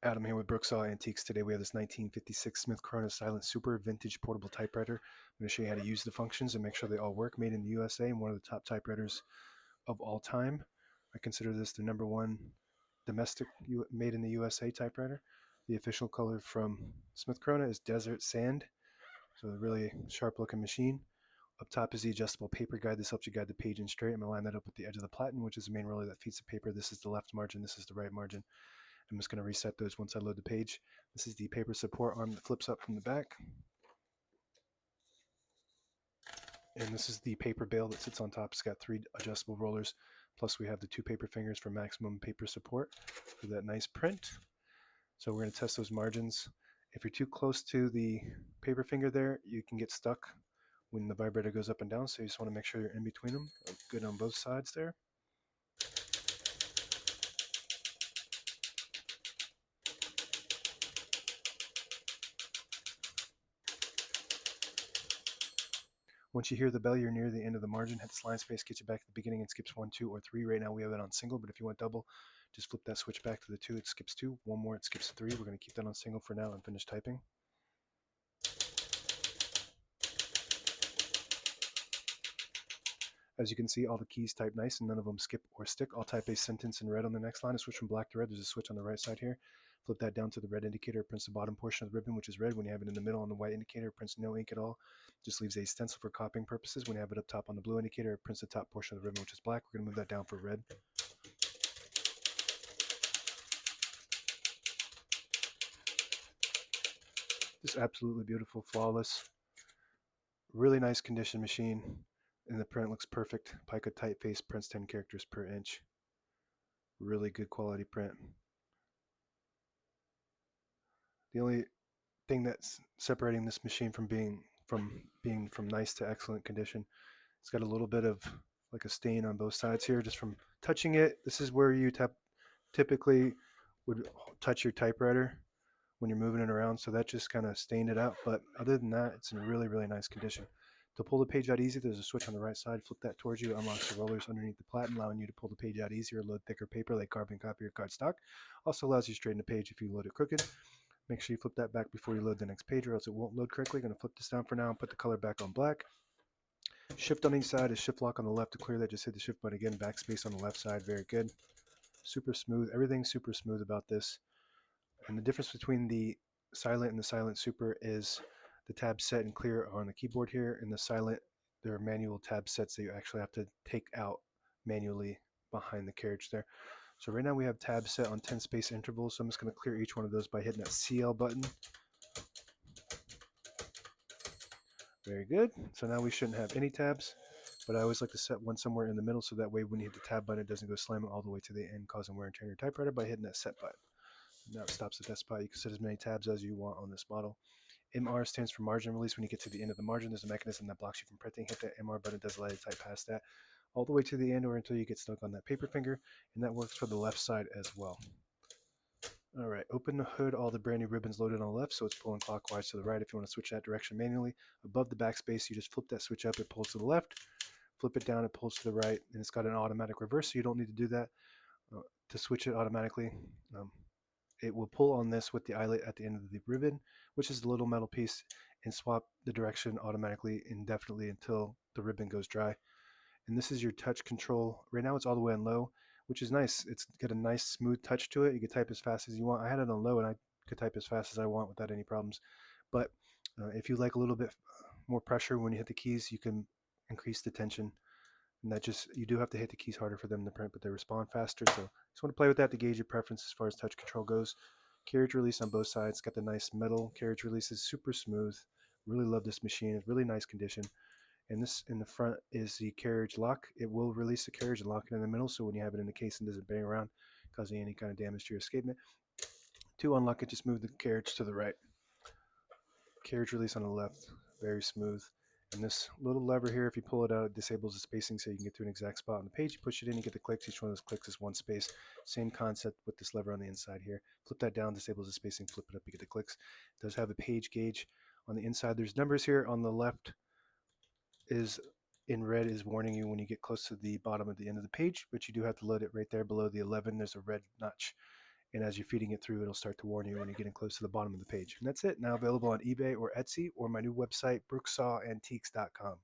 Adam here with Brooksaw Antiques. Today we have this 1956 Smith Corona Silent Super Vintage Portable Typewriter. I'm going to show you how to use the functions and make sure they all work. Made in the USA and one of the top typewriters of all time. I consider this the number one domestic made in the USA typewriter. The official color from Smith Corona is Desert Sand. So a really sharp looking machine. Up top is the adjustable paper guide. This helps you guide the page in straight. I'm going to line that up with the edge of the platen, which is the main roller that feeds the paper. This is the left margin. This is the right margin. I'm just going to reset those once I load the page. This is the paper support arm that flips up from the back. And this is the paper bale that sits on top. It's got 3 adjustable rollers. Plus we have the 2 paper fingers for maximum paper support for that nice print. So we're going to test those margins. If you're too close to the paper finger there, you can get stuck when the vibrator goes up and down. So you just want to make sure you're in between them. Good on both sides there. Once you hear the bell, you're near the end of the margin. Hit the line space, get you back to the beginning. It skips 1, 2, or 3. Right now we have it on single, but if you want double, just flip that switch back to the 2. It skips 2. One more, it skips 3. We're going to keep that on single for now and finish typing. As you can see, all the keys type nice and none of them skip or stick. I'll type a sentence in red on the next line and switch from black to red. There's a switch on the right side here. Flip that down to the red indicator. It prints the bottom portion of the ribbon, which is red. When you have it in the middle on the white indicator, it prints no ink at all. Just leaves a stencil for copying purposes. When you have it up top on the blue indicator, it prints the top portion of the ribbon, which is black. We're going to move that down for red. Just absolutely beautiful, flawless, really nice condition machine. And the print looks perfect. Pica typeface, prints 10 characters per inch. Really good quality print. The only thing that's separating this machine from being from nice to excellent condition, it's got a little bit of like a stain on both sides here just from touching it. This is where you typically would touch your typewriter when you're moving it around, so that just kind of stained it out. But other than that, it's in really, really nice condition. To pull the page out easy, there's a switch on the right side. Flip that towards you, unlocks the rollers underneath the platen, allowing you to pull the page out easier, load thicker paper like carbon copy or cardstock. Also allows you to straighten the page if you load it crooked. Make sure you flip that back before you load the next page or else it won't load correctly. Going to flip this down for now and put the color back on black. Shift on each side is shift lock on the left to clear that. Just hit the shift button again, backspace on the left side. Very good. Super smooth. Everything's super smooth about this. And the difference between the silent and the silent super is the tab set and clear are on the keyboard here. In the silent, there are manual tab sets that you actually have to take out manually behind the carriage there. So right now we have tabs set on 10 space intervals. So I'm just going to clear each one of those by hitting that CL button. Very good. So now we shouldn't have any tabs, but I always like to set one somewhere in the middle so that way when you hit the tab button, it doesn't go slamming all the way to the end, causing wear and tear on your typewriter by hitting that set button. Now it stops at that spot. You can set as many tabs as you want on this model. MR stands for margin release. When you get to the end of the margin, there's a mechanism that blocks you from printing. Hit that MR button, it does allow you to type past that all the way to the end or until you get stuck on that paper finger, and that works for the left side as well. All right, open the hood, all the brand new ribbons loaded on the left, so it's pulling clockwise to the right. If you want to switch that direction manually, above the backspace, you just flip that switch up, it pulls to the left. Flip it down, it pulls to the right, and it's got an automatic reverse, so you don't need to do that to switch it automatically. It will pull on this with the eyelet at the end of the ribbon, which is the little metal piece, and swap the direction automatically indefinitely until the ribbon goes dry. And this is your touch control. Right now it's all the way on low, which is nice. It's got a nice smooth touch to it. You can type as fast as you want. I had it on low and I could type as fast as I want without any problems. But if you like a little bit more pressure when you hit the keys, you can increase the tension. And that just, you do have to hit the keys harder for them to print, but they respond faster. So just want to play with that to gauge your preference as far as touch control goes. Carriage release on both sides. Got the nice metal carriage release, is super smooth. Really love this machine. It's really nice condition. And this in the front is the carriage lock. It will release the carriage and lock it in the middle, so when you have it in the case and doesn't bang around, causing any kind of damage to your escapement. To unlock it, just move the carriage to the right. Carriage release on the left, very smooth. And this little lever here, if you pull it out, it disables the spacing so you can get to an exact spot on the page. You push it in, you get the clicks. Each one of those clicks is one space. Same concept with this lever on the inside here. Flip that down, disables the spacing, flip it up, you get the clicks. It does have a page gauge on the inside. There's numbers here. On the left is in red is warning you when you get close to the bottom of the end of the page, but you do have to load it right there below the 11. There's a red notch And as you're feeding it through, it'll start to warn you when you're getting close to the bottom of the page. And that's it. Now available on eBay or Etsy or my new website, brooksawantiques.com.